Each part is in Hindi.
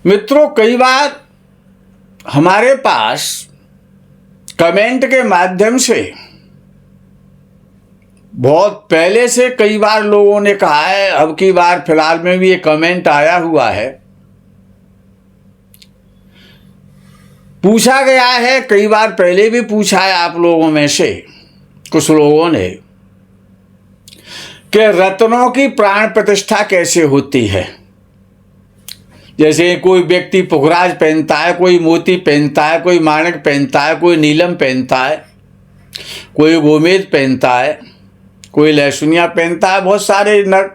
मित्रों, कई बार हमारे पास कमेंट के माध्यम से बहुत पहले से कई बार लोगों ने कहा है, अब की बार फिलहाल में भी ये कमेंट आया हुआ है, पूछा गया है, कई बार पहले भी पूछा है आप लोगों में से कुछ लोगों ने कि रत्नों की प्राण प्रतिष्ठा कैसे होती है। जैसे कोई व्यक्ति पुखराज पहनता है, कोई मोती पहनता है, कोई माणिक पहनता है, कोई नीलम पहनता है, कोई गोमेद पहनता है, कोई लहसुनिया पहनता है। बहुत सारे नर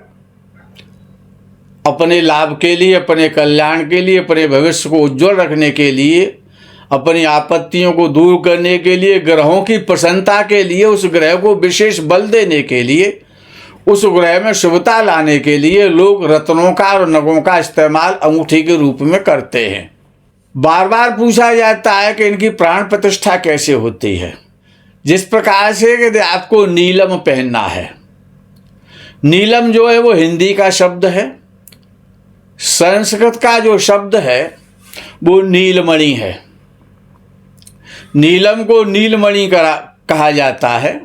अपने लाभ के लिए, अपने कल्याण के लिए, अपने भविष्य को उज्जवल रखने के लिए, अपनी आपत्तियों को दूर करने के लिए, ग्रहों की प्रसन्नता के लिए, उस ग्रह को विशेष बल देने के लिए, उस ग्रह में शुभता लाने के लिए लोग रत्नों का और नगों का इस्तेमाल अंगूठी के रूप में करते हैं। बार बार पूछा जाता है कि इनकी प्राण प्रतिष्ठा कैसे होती है। जिस प्रकार से कि आपको नीलम पहनना है, नीलम जो है वो हिंदी का शब्द है, संस्कृत का जो शब्द है वो नीलमणि है। नीलम को नीलमणि कहा जाता है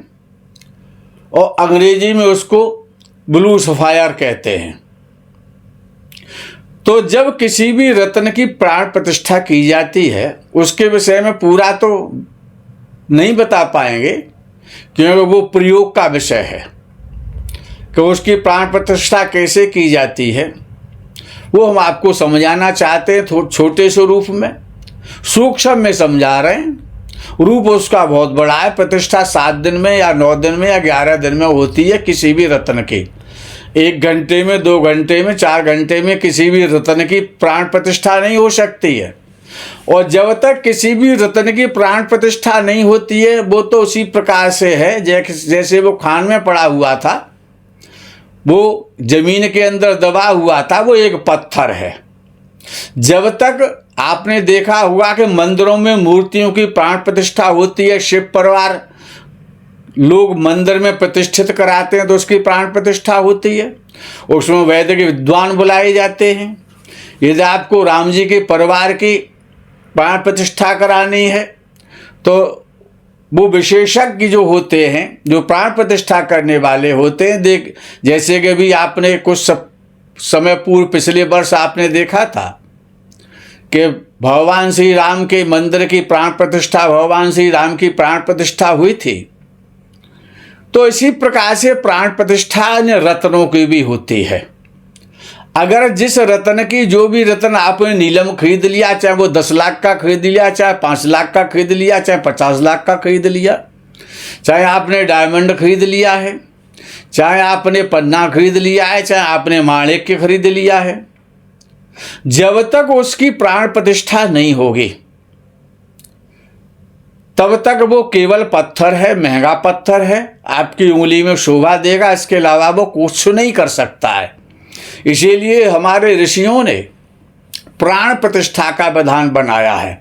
और अंग्रेजी में उसको ब्लू सफायर कहते हैं। तो जब किसी भी रत्न की प्राण प्रतिष्ठा की जाती है, उसके विषय में पूरा तो नहीं बता पाएंगे क्योंकि वो प्रयोग का विषय है कि उसकी प्राण प्रतिष्ठा कैसे की जाती है, वो हम आपको समझाना चाहते हैं छोटे से रूप में, सूक्ष्म में समझा रहे हैं। रूप उसका बहुत बड़ा है। प्रतिष्ठा 7 दिन में या 9 दिन में या 11 दिन में होती है किसी भी रत्न की। 1 घंटे में, 2 घंटे में, 4 घंटे में किसी भी रत्न की प्राण प्रतिष्ठा नहीं हो सकती है। और जब तक किसी भी रत्न की प्राण प्रतिष्ठा नहीं होती है, वो तो उसी प्रकार से है जैसे वो खान में पड़ा हुआ था, वो जमीन के अंदर दबा हुआ था, वो एक पत्थर है। जब तक आपने देखा होगा कि मंदिरों में मूर्तियों की प्राण प्रतिष्ठा होती है, शिव परिवार लोग मंदिर में प्रतिष्ठित कराते हैं तो उसकी प्राण प्रतिष्ठा होती है, उसमें वैदिक विद्वान बुलाए जाते हैं। यदि आपको राम जी के परिवार की प्राण प्रतिष्ठा करानी है तो वो विशेषज्ञ जो होते हैं, जो प्राण प्रतिष्ठा करने वाले होते हैं, जैसे कि भी आपने कुछ समय पूर्व पिछले वर्ष आपने देखा था कि भगवान श्री राम के मंदिर की प्राण प्रतिष्ठा, भगवान श्री राम की प्राण प्रतिष्ठा हुई थी। तो इसी प्रकार से प्राण प्रतिष्ठा रत्नों की भी होती है। अगर जिस रत्न की, जो भी रत्न आपने नीलम खरीद लिया, चाहे वो 10 लाख का खरीद लिया, चाहे 5 लाख का खरीद लिया, चाहे 50 लाख का खरीद लिया, चाहे आपने डायमंड खरीद लिया है, चाहे आपने पन्ना खरीद लिया है, चाहे आपने माणिक्य खरीद लिया है, जब तक उसकी प्राण प्रतिष्ठा नहीं होगी तब तक वो केवल पत्थर है, महंगा पत्थर है, आपकी उंगली में शोभा देगा, इसके अलावा वो कुछ नहीं कर सकता है। इसीलिए हमारे ऋषियों ने प्राण प्रतिष्ठा का विधान बनाया है।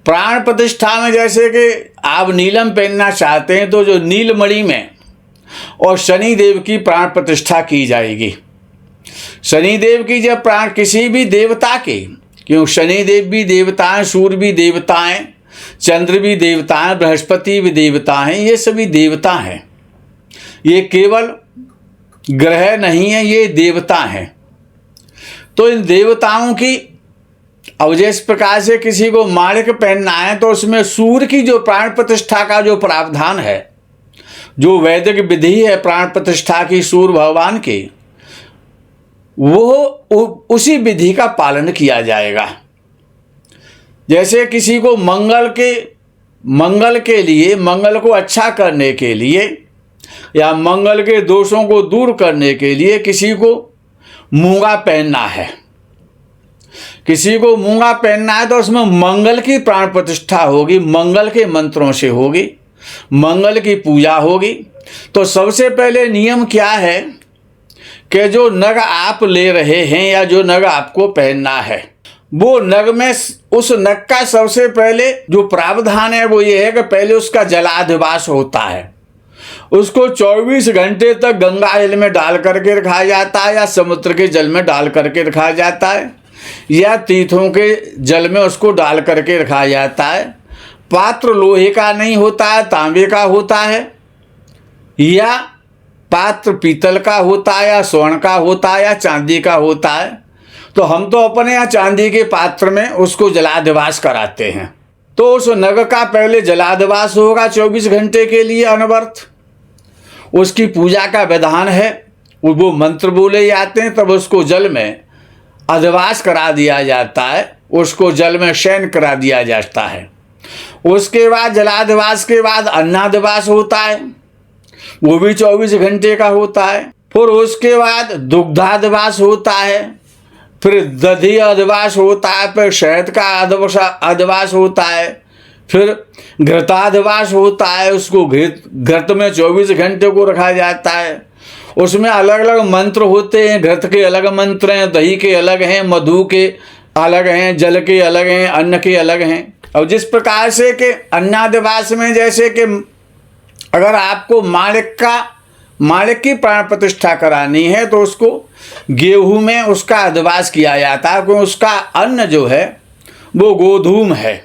प्राण प्रतिष्ठा में जैसे कि आप नीलम पहनना चाहते हैं तो जो नीलमणि में और शनिदेव की प्राण प्रतिष्ठा की जाएगी। शनिदेव की जब प्राण किसी भी देवता की, क्यों शनिदेव भी देवता हैं, सूर्य भी देवता हैं, चंद्र भी देवता हैं, बृहस्पति भी देवता हैं, ये सभी देवता हैं। ये केवल ग्रह नहीं है, ये देवता हैं। तो इन देवताओं की, अब जिस प्रकार से किसी को माणिक पहनना है तो उसमें सूर्य की जो प्राण प्रतिष्ठा का जो प्रावधान है, जो वैदिक विधि है प्राण प्रतिष्ठा की सूर्य भगवान की, वो उसी विधि का पालन किया जाएगा। जैसे किसी को मंगल के लिए, मंगल को अच्छा करने के लिए या मंगल के दोषों को दूर करने के लिए किसी को मूंगा पहनना है, किसी को मूंगा पहनना है तो उसमें मंगल की प्राण प्रतिष्ठा होगी, मंगल के मंत्रों से होगी, मंगल की पूजा होगी। तो सबसे पहले नियम क्या है कि जो नग आप ले रहे हैं या जो नग आपको पहनना है, वो नग में, उस नग का सबसे पहले जो प्रावधान है वो ये है कि पहले उसका जलाधिवास होता है। उसको 24 घंटे तक गंगा जल में डाल करके रखा जाता है या समुद्र के जल में डाल करके रखा जाता है। या तीर्थों के जल में उसको डाल करके रखा जाता है। पात्र लोहे का नहीं होता है, तांबे का होता है, या पात्र पीतल का होता है, या स्वर्ण का होता है, या चांदी का होता है। तो हम तो अपने यहाँ चांदी के पात्र में उसको जलादिवास कराते हैं। तो उस नग का पहले जलादिवास होगा 24 घंटे के लिए अनवरत। उसकी पूजा का विधान है, वो मंत्र बोले जाते हैं, तब उसको जल में अधिवास करा दिया जाता है, उसको जल में शयन करा दिया जाता है। उसके बाद जलादिवास के बाद अन्नादिवास होता है, वो भी 24 घंटे का होता है। फिर उसके बाद दुग्धादिवास होता है, फिर दधि अधिवास होता है, फिर शहद का अधिवास होता है, फिर घृताधिवास होता है। उसको घृत में 24 घंटे को रखा जाता है। उसमें अलग अलग मंत्र होते हैं, घृत के अलग मंत्र हैं, दही के अलग हैं, मधु के अलग हैं, जल के अलग हैं, अन्न के अलग हैं। और जिस प्रकार से कि अन्नादिवास में जैसे कि अगर आपको मालिक की प्राण प्रतिष्ठा करानी है तो उसको गेहूं में उसका अधिवास किया जाता है, क्योंकि उसका अन्न जो है वो गोधूम है।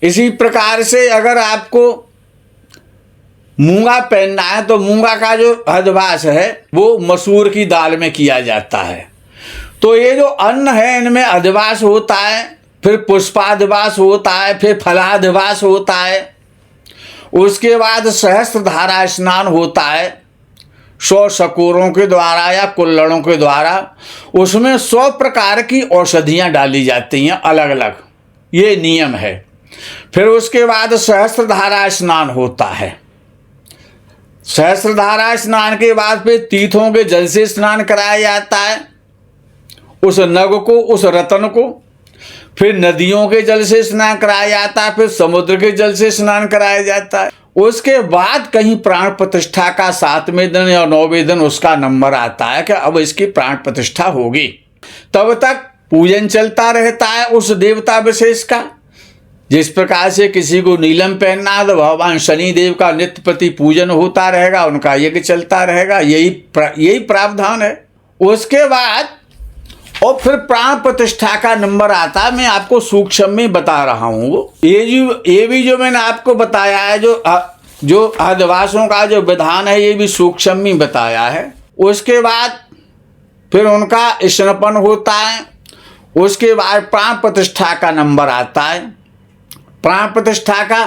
इसी प्रकार से अगर आपको मूंगा पहनना है तो मूंगा का जो अधिवास है वो मसूर की दाल में किया जाता है। तो ये जो अन्न है इनमें अधिवास होता है, फिर पुष्पाधिवास होता है, फिर फलाधिवास होता है। उसके बाद सहस्त्र धारा स्नान होता है 100 शकोरों के द्वारा या कुल्हड़ों के द्वारा। उसमें 100 प्रकार की औषधियाँ डाली जाती हैं अलग अलग, ये नियम है। फिर उसके बाद सहस्त्र धारा स्नान होता है। सहस्त्र धारा स्नान के बाद फिर तीर्थों के जल से स्नान कराया जाता है उस नग को, उस रतन को। फिर नदियों के जल से स्नान कराया जाता है, फिर समुद्र के जल से स्नान कराया जाता है। उसके बाद कहीं प्राण प्रतिष्ठा का 7वें दिन या 9वें दिन उसका नंबर आता है कि अब इसकी प्राण प्रतिष्ठा होगी। तब तक पूजन चलता रहता है उस देवता विशेष का। जिस प्रकार से किसी को नीलम पहनना है तो भगवान शनि देव का नित्य प्रति पूजन होता रहेगा, उनका यज्ञ चलता रहेगा, यही प्रावधान है। उसके बाद और फिर प्राण प्रतिष्ठा का नंबर आता है। मैं आपको सूक्ष्म में बता रहा हूँ। ये भी जो मैंने आपको बताया है, जो अधिवासों का जो विधान है, ये भी सूक्ष्म में बताया है। उसके बाद फिर उनका स्नान होता है। उसके बाद प्राण प्रतिष्ठा का नंबर आता है। प्राण प्रतिष्ठा का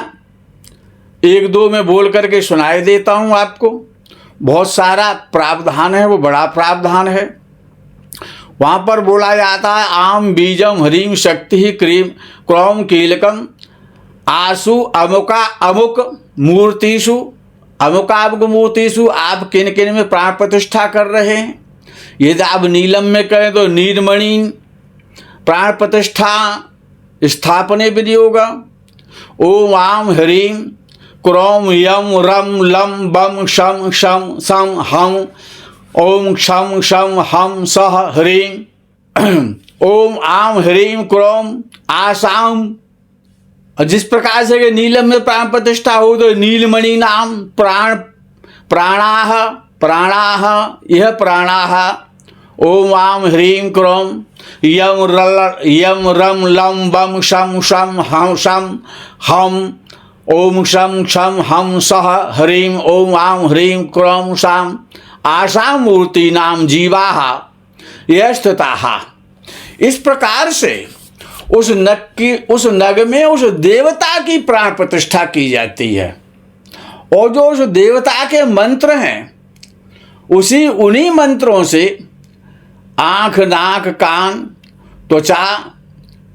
1-2 में बोल करके सुनाई देता हूँ आपको। बहुत सारा प्रावधान है, वो बड़ा प्रावधान है। वहाँ पर बोला जाता है आम बीजम ह्रीम शक्ति क्रीम क्रौम कीलकम आसु अमुका अमुक मूर्तिषु अमुकामुक मूर्तिषु। आप किन किन में प्राण प्रतिष्ठा कर रहे हैं? यदि आप नीलम में करें तो नीलमणि प्राण प्रतिष्ठा स्थापने विनियोग। ओम आम ह्रीम क्रोम यम रम लम बम शम शम सम हम ओम क्षम क्षम हम सह ह्रीम ओम आम ह्रीम क्रोम आसाम। जिस प्रकार से कि नीलम में प्राण प्रतिष्ठा हो तो नीलमणि नाम प्राणाह यह प्राणाह। ओम आम ह्रीम क्रोम यम रम लम बम शम शम हम शम हम ओम क्षम क्षम हम सह ह्रीम ओम आम ह्रीम क्रोम शाम आसाम मूर्ति नाम जीवाह यह स्थिताः। इस प्रकार से उस नग में उस देवता की प्राण प्रतिष्ठा की जाती है। और जो उस देवता के मंत्र हैं उन्हीं मंत्रों से आँख नाक कान त्वचा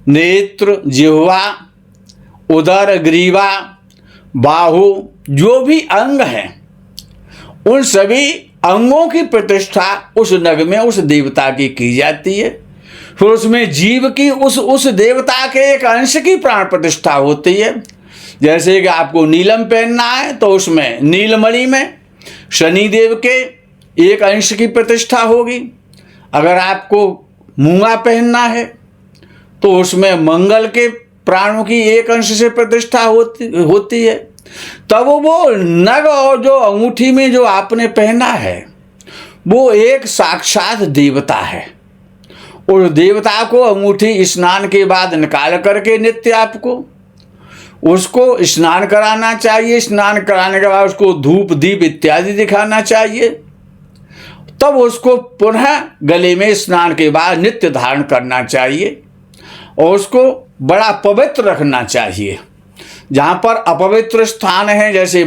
नेत्र जिह्वा उदर ग्रीवा बाहु जो भी अंग हैं उन सभी अंगों की प्रतिष्ठा उस नग में उस देवता की जाती है। फिर उसमें जीव की उस देवता के एक अंश की प्राण प्रतिष्ठा होती है। जैसे कि आपको नीलम पहनना है तो उसमें नीलमणि में शनि देव के एक अंश की प्रतिष्ठा होगी। अगर आपको मूंगा पहनना है तो उसमें मंगल के प्राणों की एक अंश से प्रतिष्ठा होती है। तब वो नग और जो अंगूठी में जो आपने पहना है वो एक साक्षात देवता है। उस देवता को अंगूठी स्नान के बाद निकाल करके नित्य आपको उसको स्नान कराना चाहिए। स्नान कराने के बाद उसको धूप दीप इत्यादि दिखाना चाहिए। तब उसको पुनः गले में स्नान के बाद नित्य धारण करना चाहिए और उसको बड़ा पवित्र रखना चाहिए। जहाँ पर अपवित्र स्थान है जैसे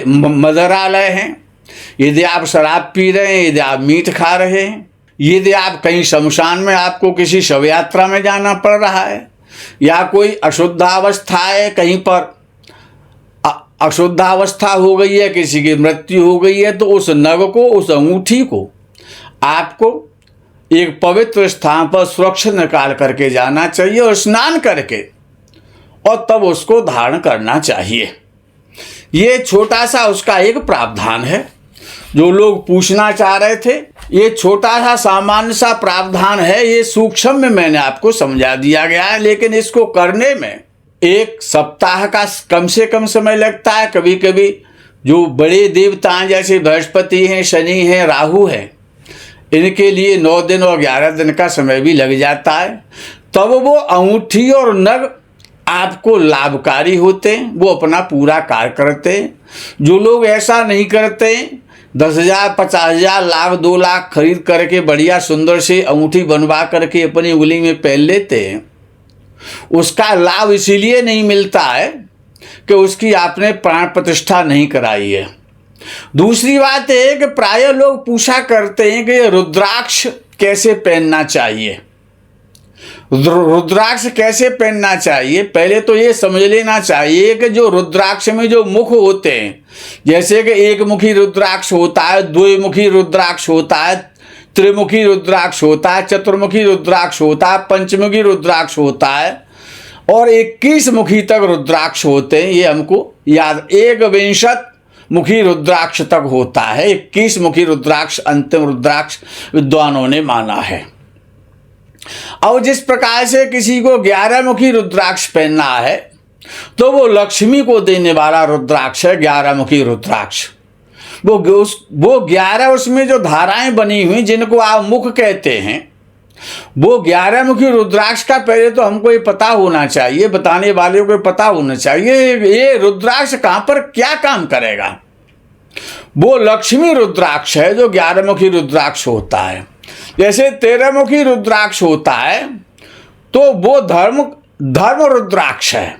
मदिरालय हैं, यदि आप शराब पी रहे हैं, यदि आप मीट खा रहे हैं, यदि आप कहीं शमशान में आपको किसी शव यात्रा में जाना पड़ रहा है, या कोई अशुद्धावस्था है, कहीं पर अशुद्धावस्था हो गई है, किसी की मृत्यु हो गई है, तो उस नग को, उस अंगूठी को आपको एक पवित्र स्थान पर सुरक्षित निकाल करके जाना चाहिए और स्नान करके और तब उसको धारण करना चाहिए। ये छोटा सा उसका एक प्रावधान है जो लोग पूछना चाह रहे थे। ये छोटा सा सामान्य सा प्रावधान है, ये सूक्ष्म में मैंने आपको समझा दिया गया है, लेकिन इसको करने में एक सप्ताह का कम से कम समय लगता है। कभी कभी जो बड़े देवता हैं जैसे बृहस्पति हैं, शनि हैं, राहु हैं, इनके लिए 9 दिन और 11 दिन का समय भी लग जाता है। तब वो अंगूठी और नग आपको लाभकारी होते हैं, वो अपना पूरा कार्य करते हैं। जो लोग ऐसा नहीं करते, 10,000, 50,000, लाख, 2 लाख खरीद करके बढ़िया सुंदर से अंगूठी बनवा करके अपनी उंगली में पहन लेते हैं, उसका लाभ इसीलिए नहीं मिलता है कि उसकी आपने प्राण प्रतिष्ठा नहीं कराई है। दूसरी बात है कि प्राय लोग पूछा करते हैं कि रुद्राक्ष कैसे पहनना चाहिए। रुद्राक्ष कैसे पहनना चाहिए, पहले तो ये समझ लेना चाहिए कि जो रुद्राक्ष में जो मुख होते हैं, जैसे कि एक मुखी रुद्राक्ष होता है, द्विमुखी रुद्राक्ष होता है, त्रिमुखी रुद्राक्ष होता है, चतुर्मुखी रुद्राक्ष होता है, पंचमुखी रुद्राक्ष होता है और 21 मुखी तक रुद्राक्ष होते हैं। ये हमको याद, 21 मुखी रुद्राक्ष तक होता है। 21 मुखी रुद्राक्ष अंतिम रुद्राक्ष विद्वानों ने माना है। और जिस प्रकार से किसी को 11 मुखी रुद्राक्ष पहनना है तो वो लक्ष्मी को देने वाला रुद्राक्ष है 11 मुखी रुद्राक्ष। वो 11 उसमें जो धाराएं बनी हुई जिनको आप मुख कहते हैं, वो 11 मुखी रुद्राक्ष का पहले तो हमको ये पता होना चाहिए, बताने वाले को पता होना चाहिए ये रुद्राक्ष कहाँ पर क्या काम करेगा। वो लक्ष्मी रुद्राक्ष है जो 11 मुखी रुद्राक्ष होता है। जैसे 13 मुखी रुद्राक्ष होता है तो वो धर्म रुद्राक्ष है।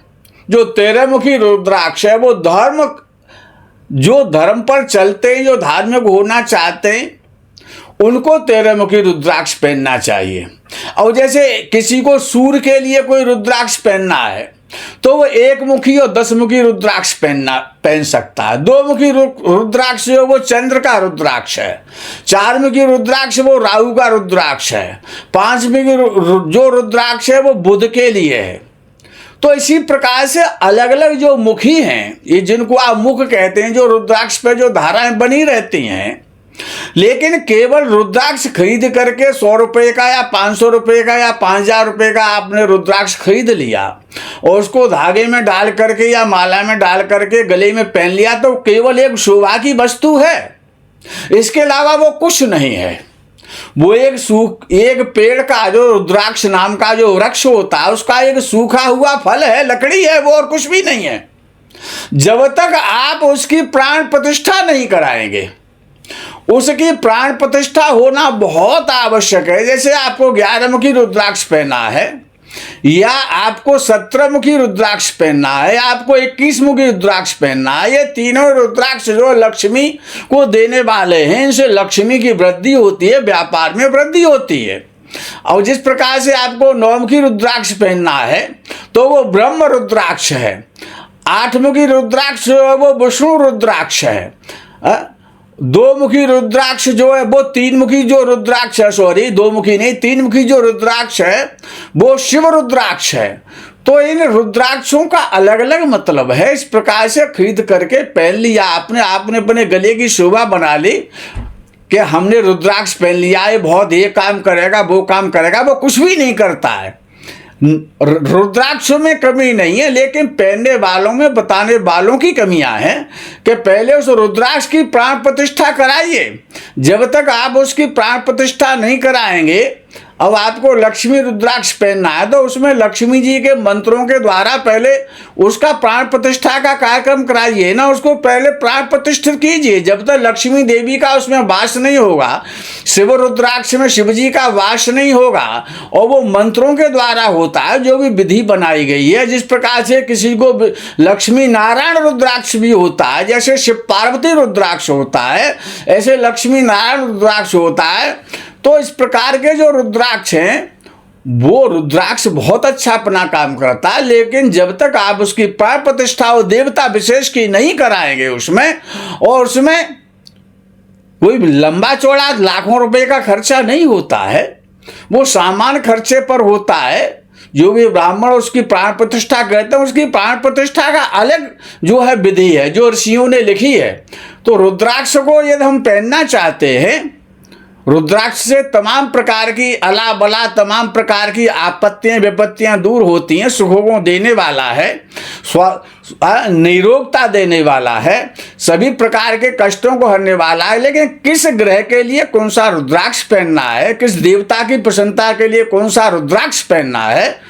जो 13 मुखी रुद्राक्ष है वो जो धर्म पर चलते हैं, जो धार्मिक होना चाहते हैं, उनको 13 मुखी रुद्राक्ष पहनना चाहिए। और जैसे किसी को सूर्य के लिए कोई रुद्राक्ष पहनना है तो वो 1 मुखी और 10 मुखी रुद्राक्ष पहन सकता है। 2 मुखी रुद्राक्ष जो वो चंद्र का रुद्राक्ष है। 4 मुखी रुद्राक्ष वो राहु का रुद्राक्ष है। 5 मुखी जो रुद्राक्ष है वो बुध के लिए है। तो इसी प्रकार से अलग अलग जो मुखी हैं, ये जिनको आप मुख कहते हैं, जो रुद्राक्ष पे जो धाराएं बनी रहती हैं, लेकिन केवल रुद्राक्ष खरीद करके 100 रुपये का या 500 रुपये का या 5,000 रुपये का आपने रुद्राक्ष खरीद लिया और उसको धागे में डाल करके या माला में डाल करके गले में पहन लिया तो केवल एक शोभा की वस्तु है, इसके अलावा वो कुछ नहीं है। वो एक पेड़ का जो रुद्राक्ष नाम का जो वृक्ष होता है उसका एक सूखा हुआ फल है, लकड़ी है, वो और कुछ भी नहीं है। जब तक आप उसकी प्राण प्रतिष्ठा नहीं कराएंगे, उसकी प्राण प्रतिष्ठा होना बहुत आवश्यक है। जैसे आपको 11 मुखी रुद्राक्ष पहनना है या आपको 17 मुखी रुद्राक्ष पहनना है, आपको 21 मुखी रुद्राक्ष पहनना है, ये तीनों रुद्राक्ष जो लक्ष्मी को देने वाले हैं, इनसे लक्ष्मी की वृद्धि होती है, व्यापार में वृद्धि होती है। और जिस प्रकार से आपको 9 मुखी रुद्राक्ष पहनना है तो वो ब्रह्म रुद्राक्ष है। 8 मुखी रुद्राक्ष वो विष्णु रुद्राक्ष है। 2 मुखी रुद्राक्ष जो है वो 3 मुखी जो रुद्राक्ष है, 2 मुखी नहीं, 3 मुखी जो रुद्राक्ष है वो शिव रुद्राक्ष है। तो इन रुद्राक्षों का अलग अलग मतलब है। इस प्रकार से खरीद करके पहन लिया आपने अपने गले की शोभा बना ली कि हमने रुद्राक्ष पहन लिया, ये बहुत ये काम करेगा, वो काम करेगा, वो कुछ भी नहीं करता है। रुद्राक्षों में कमी नहीं है, लेकिन पहनने वालों में बताने वालों की कमियां हैं कि पहले उस रुद्राक्ष की प्राण प्रतिष्ठा कराइए। जब तक आप उसकी प्राण प्रतिष्ठा नहीं कराएंगे, अब आपको लक्ष्मी रुद्राक्ष पहनना है तो उसमें लक्ष्मी जी के मंत्रों के द्वारा पहले उसका प्राण प्रतिष्ठा का कार्यक्रम कराइए ना, उसको पहले प्राण प्रतिष्ठित कीजिए। जब तक लक्ष्मी देवी का उसमें वास नहीं होगा, शिव रुद्राक्ष में शिव जी का वास नहीं होगा, और वो मंत्रों के द्वारा होता है जो भी विधि बनाई गई है। जिस प्रकार से किसी को लक्ष्मी नारायण रुद्राक्ष भी होता है, जैसे शिव पार्वती रुद्राक्ष होता है, ऐसे लक्ष्मी नारायण रुद्राक्ष होता है। तो इस प्रकार के जो रुद्राक्ष हैं, वो रुद्राक्ष बहुत अच्छा अपना काम करता है, लेकिन जब तक आप उसकी प्राण प्रतिष्ठा और देवता विशेष की नहीं कराएंगे उसमें, और उसमें कोई लंबा चौड़ा लाखों रुपए का खर्चा नहीं होता है, वो सामान्य खर्चे पर होता है। जो भी ब्राह्मण उसकी प्राण प्रतिष्ठा करते हैं, उसकी प्राण प्रतिष्ठा का अलग जो है विधि है जो ऋषियों ने लिखी है। तो रुद्राक्ष को यदि हम पहनना चाहते हैं, रुद्राक्ष से तमाम प्रकार की अला बला तमाम प्रकार की आपत्तियां विपत्तियां दूर होती हैं, सुखों को देने वाला है, निरोगता देने वाला है, सभी प्रकार के कष्टों को हरने वाला है। लेकिन किस ग्रह के लिए कौन सा रुद्राक्ष पहनना है, किस देवता की प्रसन्नता के लिए कौन सा रुद्राक्ष पहनना है,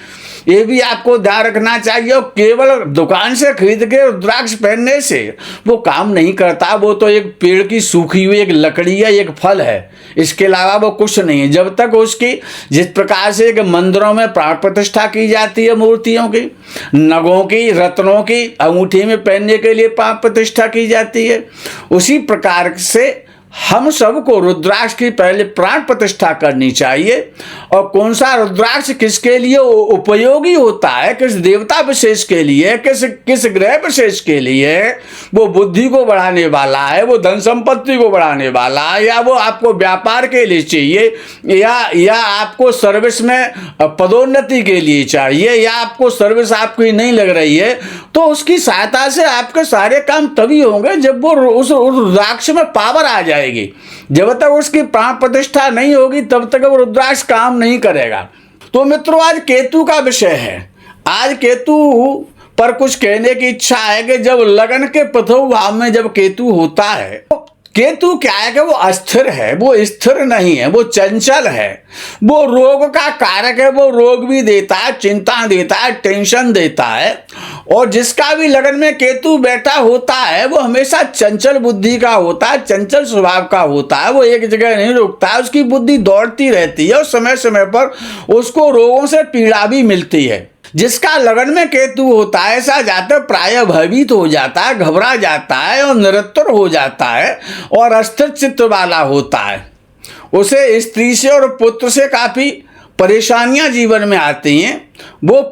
ये भी आपको ध्यान रखना चाहिए। और केवल दुकान से खरीद के रुद्राक्ष पहनने से वो काम नहीं करता, वो तो एक पेड़ की सूखी हुई एक लकड़ी है, एक फल है, इसके अलावा वो कुछ नहीं है। जब तक उसकी जिस प्रकार से मंदिरों में प्राण प्रतिष्ठा की जाती है, मूर्तियों की, नगों की, रत्नों की, अंगूठी में पहनने के लिए प्राण प्रतिष्ठा की जाती है, उसी प्रकार से हम सबको रुद्राक्ष की पहले प्राण प्रतिष्ठा करनी चाहिए। और कौन सा रुद्राक्ष किसके लिए उपयोगी होता है, किस देवता विशेष के लिए, किस ग्रह विशेष के लिए, वो बुद्धि को बढ़ाने वाला है, वो धन संपत्ति को बढ़ाने वाला है, या वो आपको व्यापार के लिए चाहिए, या आपको सर्विस में पदोन्नति के लिए चाहिए, या आपको सर्विस आपकी नहीं लग रही है, तो उसकी सहायता से आपके सारे काम तभी होंगे जब वो उस रुद्राक्ष में पावर आ जाए। जब तक उसकी प्राण प्रतिष्ठा नहीं होगी तब तक वो रुद्राक्ष काम नहीं करेगा। तो मित्रों, आज केतु का विषय है। आज केतु पर कुछ कहने की इच्छा है कि जब लगन के प्रथम भाव में जब केतु होता है, तो केतु क्या है कि वो अस्थिर है, वो स्थिर नहीं है, वो चंचल है, वो रोग का कारक है, वो रोग भी देता है, चिंता देता है, टेंशन देता है। और जिसका भी लगन में केतु बैठा होता है वो हमेशा चंचल बुद्धि का होता है, चंचल स्वभाव का होता है, वो एक जगह नहीं रुकता है, उसकी बुद्धि दौड़ती रहती है और समय समय पर उसको रोगों से पीड़ा भी मिलती है। जिसका लगन में केतु होता है ऐसा जातक प्रायः भयभीत हो जाता है, घबरा जाता है और निरंतर हो जाता है और अस्थिर चित्त वाला होता है। उसे स्त्री से और पुत्र से काफ़ी परेशानियां जीवन में आती हैं। वो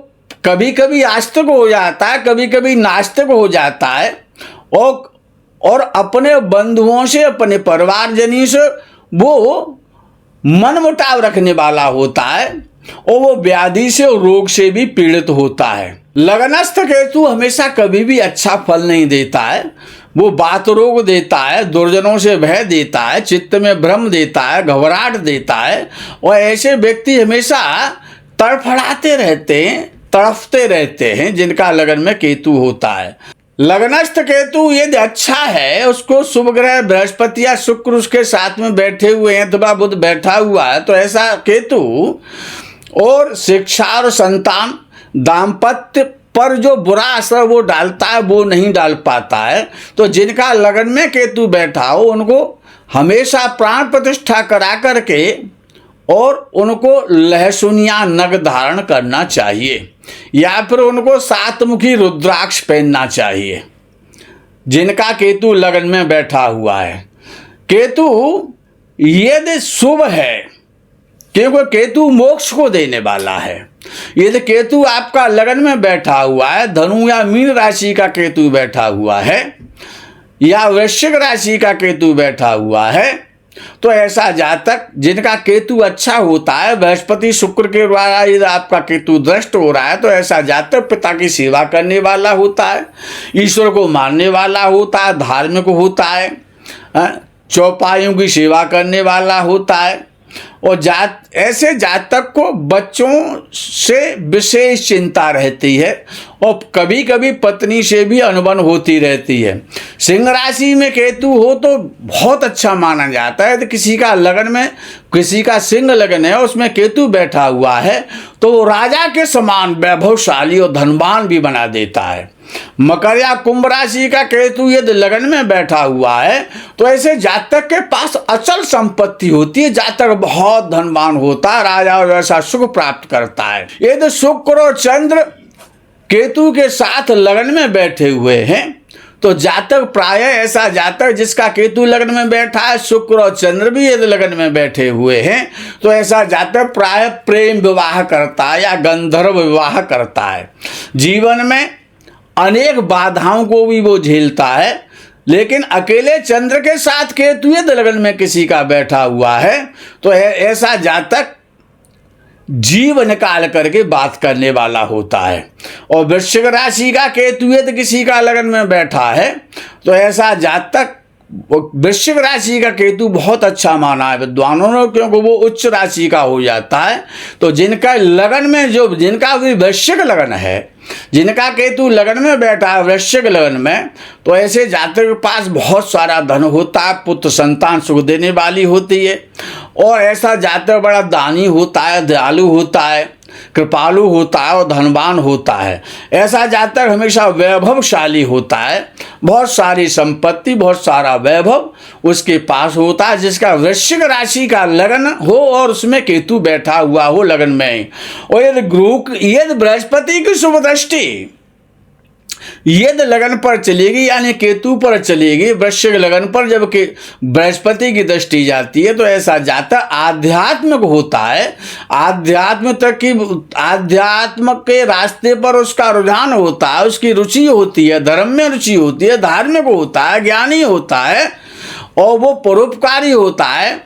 कभी कभी आस्तिक हो जाता है, कभी कभी नास्तिक हो जाता है, और अपने बंधुओं से, अपने परिवारजनों से वो मनमुटाव रखने वाला होता है, और वो व्याधि से और रोग से भी पीड़ित होता है। लगनस्थ केतु हमेशा कभी भी अच्छा फल नहीं देता है। वो बात रोग देता है, दुर्जनों से भय देता है, चित्त में भ्रम देता है, घबराहट देता है, और ऐसे व्यक्ति हमेशा तड़फड़ाते रहते हैं, तड़फते रहते हैं जिनका लगन में केतु होता है। लगनस्थ केतु यदि अच्छा है, उसको शुभ ग्रह बृहस्पति या शुक्र उसके साथ में बैठे हुए हैं, अथवा बुध बैठा हुआ है, तो ऐसा केतु और शिक्षा और संतान, दाम्पत्य पर जो बुरा असर वो डालता है वो नहीं डाल पाता है। तो जिनका लगन में केतु बैठा हो उनको हमेशा प्राण प्रतिष्ठा करा करके और उनको लहसुनिया नग धारण करना चाहिए, या फिर उनको सातमुखी रुद्राक्ष पहनना चाहिए जिनका केतु लगन में बैठा हुआ है। केतु यदि शुभ है, क्योंकि केतु मोक्ष को देने वाला है। यदि केतु आपका लगन में बैठा हुआ है, धनु या मीन राशि का केतु बैठा हुआ है, या वृश्चिक राशि का केतु बैठा हुआ है, तो ऐसा जातक जिनका केतु अच्छा होता है, बृहस्पति शुक्र के द्वारा यदि आपका केतु दृष्ट हो रहा है, तो ऐसा जातक पिता की सेवा करने वाला होता है, ईश्वर को मानने वाला होता है, धार्मिक होता है, चौपाइयों की सेवा करने वाला होता है। और ऐसे जातक को बच्चों से विशेष चिंता रहती है, और कभी कभी पत्नी से भी अनबन होती रहती है। सिंह राशि में केतु हो तो बहुत अच्छा माना जाता है। तो किसी का लगन में किसी का सिंह लगन है उसमें केतु बैठा हुआ है तो वो राजा के समान वैभवशाली और धनवान भी बना देता है। मकर या कुंभ राशि का केतु यदि लगन में बैठा हुआ है तो ऐसे जातक के पास अचल संपत्ति होती है, जातक बहुत धनवान होता है, राजा और वैसा सुख प्राप्त करता है। यदि शुक्र और चंद्र केतु के साथ लगन में बैठे हुए हैं तो जातक प्राय ऐसा जातक जिसका केतु लगन में बैठा है, शुक्र और चंद्र भी यदि लगन में बैठे हुए हैं तो ऐसा जातक प्राय प्रेम विवाह करता है या गंधर्व विवाह करता है। जीवन में अनेक बाधाओं को भी वो झेलता है, लेकिन अकेले चंद्र के साथ केतु यदि लगन में किसी का बैठा हुआ है तो ऐसा जातक जीव निकाल करके बात करने वाला होता है। और वृश्चिक राशि का केतु यदि किसी का लगन में बैठा है तो ऐसा जातक, वृश्चिक राशि का केतु बहुत अच्छा माना है विद्वानों ने, क्योंकि वो उच्च राशि का हो जाता है। तो जिनका लगन में जिनका भी वृश्चिक लगन है, जिनका केतु लगन में बैठा है वृश्चिक लगन में, तो ऐसे जातक के पास बहुत सारा धन होता है, पुत्र संतान सुख देने वाली होती है। और ऐसा जातक बड़ा दानी होता है, दयालु होता है, कृपालु होता है और धनवान होता है। ऐसा जातक हमेशा वैभवशाली होता है, बहुत सारी संपत्ति, बहुत सारा वैभव उसके पास होता है। जिसका वृश्चिक राशि का लगन हो और उसमें केतु बैठा हुआ हो लगन में, और यदि बृहस्पति की शुभ दृष्टि यदि लगन पर चलेगी यानी केतु पर चलेगी, वृश्चिक लगन पर जबकि बृहस्पति की दृष्टि जाती है तो ऐसा जातक आध्यात्मिक होता है, आध्यात्म के रास्ते पर उसका रुझान होता है, उसकी रुचि होती है, धर्म में रुचि होती है, धार्मिक होता है, ज्ञानी होता है और वो परोपकारी होता है।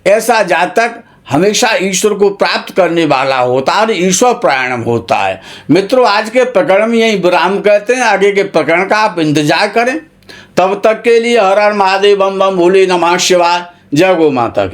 ऐसा जातक हमेशा ईश्वर को प्राप्त करने वाला होता है और ईश्वर प्रायण होता है। मित्रों, आज के प्रकरण में यही विराम करते हैं, आगे के प्रकरण का आप इंतजार करें। तब तक के लिए हर हर महादेव, बम बम भोले नमः शिवाय। जय गौ माता की।